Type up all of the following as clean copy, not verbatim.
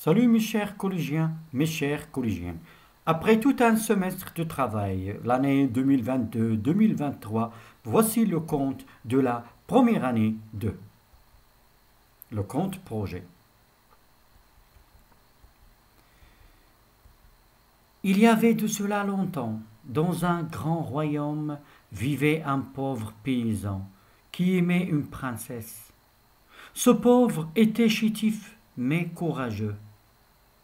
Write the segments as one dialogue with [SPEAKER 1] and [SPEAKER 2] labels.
[SPEAKER 1] Salut mes chers collégiens, mes chères collégiennes. Après tout un semestre de travail, l'année 2022-2023, voici le compte de la première année de le compte projet. Il y avait de cela longtemps, dans un grand royaume, vivait un pauvre paysan qui aimait une princesse. Ce pauvre était chétif mais courageux.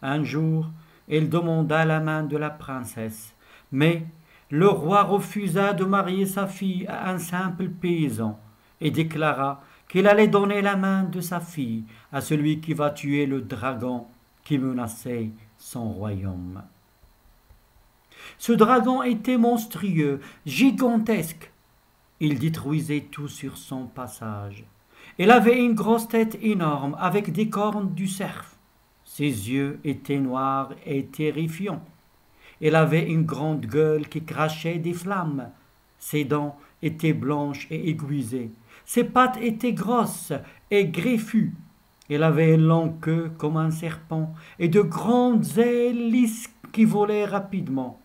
[SPEAKER 1] Un jour, il demanda la main de la princesse, mais le roi refusa de marier sa fille à un simple paysan et déclara qu'il allait donner la main de sa fille à celui qui va tuer le dragon qui menaçait son royaume. Ce dragon était monstrueux, gigantesque. Il détruisait tout sur son passage. Il avait une grosse tête énorme avec des cornes du cerf. Ses yeux étaient noirs et terrifiants. Il avait une grande gueule qui crachait des flammes. Ses dents étaient blanches et aiguisées. Ses pattes étaient grosses et greffues. Il avait une longue queue comme un serpent et de grandes ailes lisses qui volaient rapidement.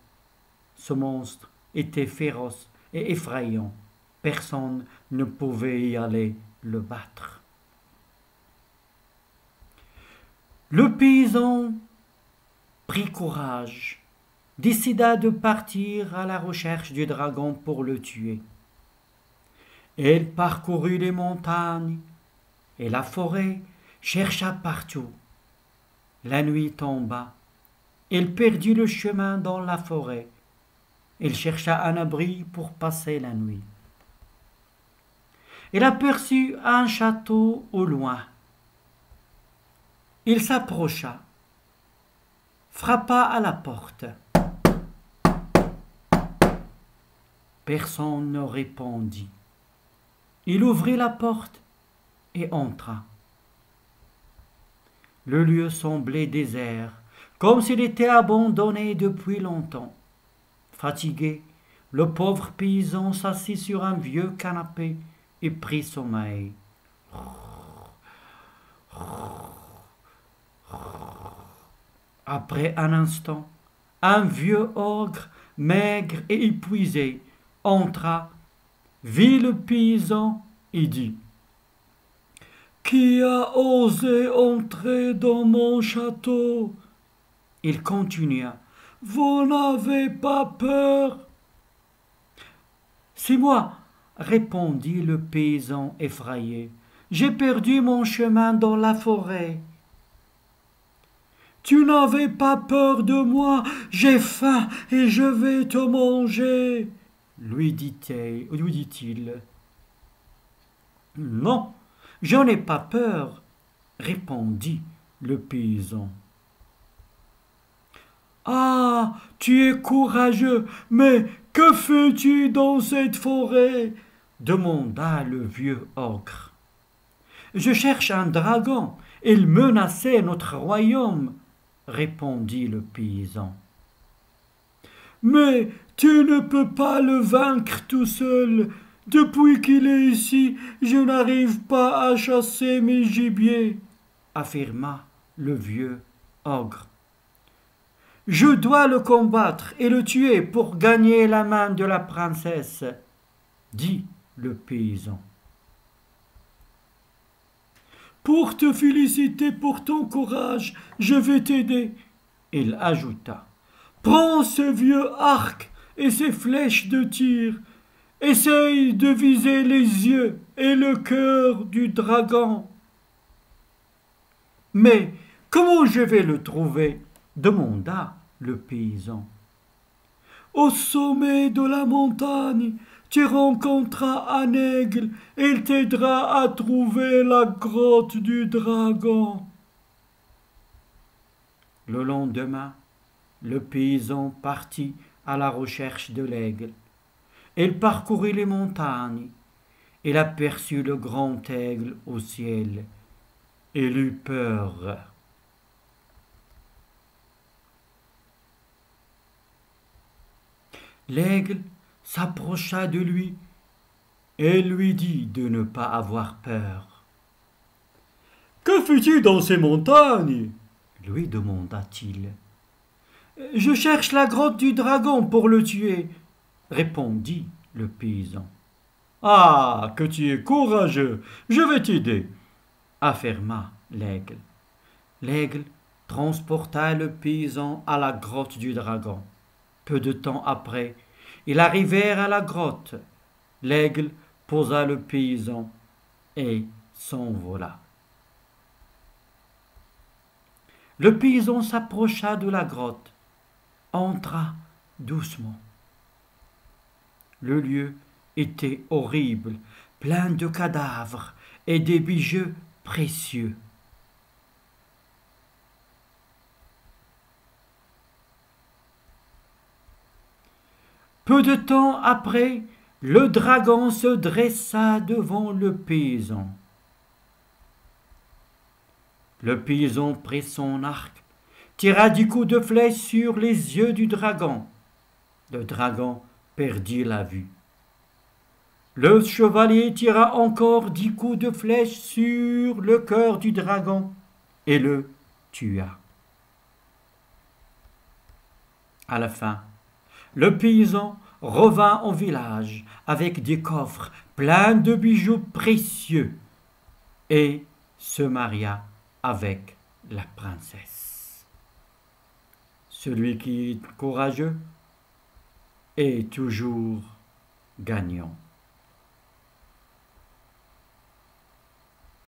[SPEAKER 1] Ce monstre était féroce et effrayant. Personne ne pouvait y aller le battre. Le paysan prit courage, décida de partir à la recherche du dragon pour le tuer. Il parcourut les montagnes et la forêt, chercha partout. La nuit tomba. Il perdit le chemin dans la forêt. Il chercha un abri pour passer la nuit. Il aperçut un château au loin. Il s'approcha, frappa à la porte. Personne ne répondit. Il ouvrit la porte et entra. Le lieu semblait désert, comme s'il était abandonné depuis longtemps. Fatigué, le pauvre paysan s'assit sur un vieux canapé et prit sommeil. Après un instant, un vieux ogre, maigre et épuisé, entra, vit le paysan et dit: « Qui a osé entrer dans mon château ?» Il continua: « Vous n'avez pas peur ?» « C'est moi, » répondit le paysan effrayé. « J'ai perdu mon chemin dans la forêt. »« Tu n'avais pas peur de moi, j'ai faim et je vais te manger, » lui dit-il. « Non, je n'ai pas peur, » répondit le paysan. « Ah, tu es courageux, mais que fais-tu dans cette forêt ?» demanda le vieux ogre. « Je cherche un dragon, il menaçait notre royaume, » répondit le paysan. « Mais tu ne peux pas le vaincre tout seul. Depuis qu'il est ici, je n'arrive pas à chasser mes gibiers, » affirma le vieux ogre. « Je dois le combattre et le tuer pour gagner la main de la princesse, » dit le paysan. « Pour te féliciter pour ton courage, je vais t'aider, » il ajouta. « Prends ce vieux arc et ces flèches de tir. Essaye de viser les yeux et le cœur du dragon. »« Mais comment je vais le trouver ?» demanda le paysan. « Au sommet de la montagne, tu rencontreras un aigle, il t'aidera à trouver la grotte du dragon. » Le lendemain, le paysan partit à la recherche de l'aigle. Il parcourut les montagnes. Il aperçut le grand aigle au ciel. Il eut peur. L'aigle s'approcha de lui et lui dit de ne pas avoir peur. « Que fais-tu dans ces montagnes ?» lui demanda-t-il. Je cherche la grotte du dragon pour le tuer, répondit le paysan. Ah, que tu es courageux, je vais t'aider, affirma l'aigle. L'aigle transporta le paysan à la grotte du dragon. Peu de temps après, ils arrivèrent à la grotte. L'aigle posa le paysan et s'envola. Le paysan s'approcha de la grotte, entra doucement. Le lieu était horrible, plein de cadavres et des bijoux précieux. Peu de temps après, le dragon se dressa devant le paysan. Le paysan prit son arc, tira 10 coups de flèche sur les yeux du dragon. Le dragon perdit la vue. Le chevalier tira encore 10 coups de flèche sur le cœur du dragon et le tua. À la fin, le paysan revint au village avec des coffres pleins de bijoux précieux et se maria avec la princesse. Celui qui est courageux est toujours gagnant.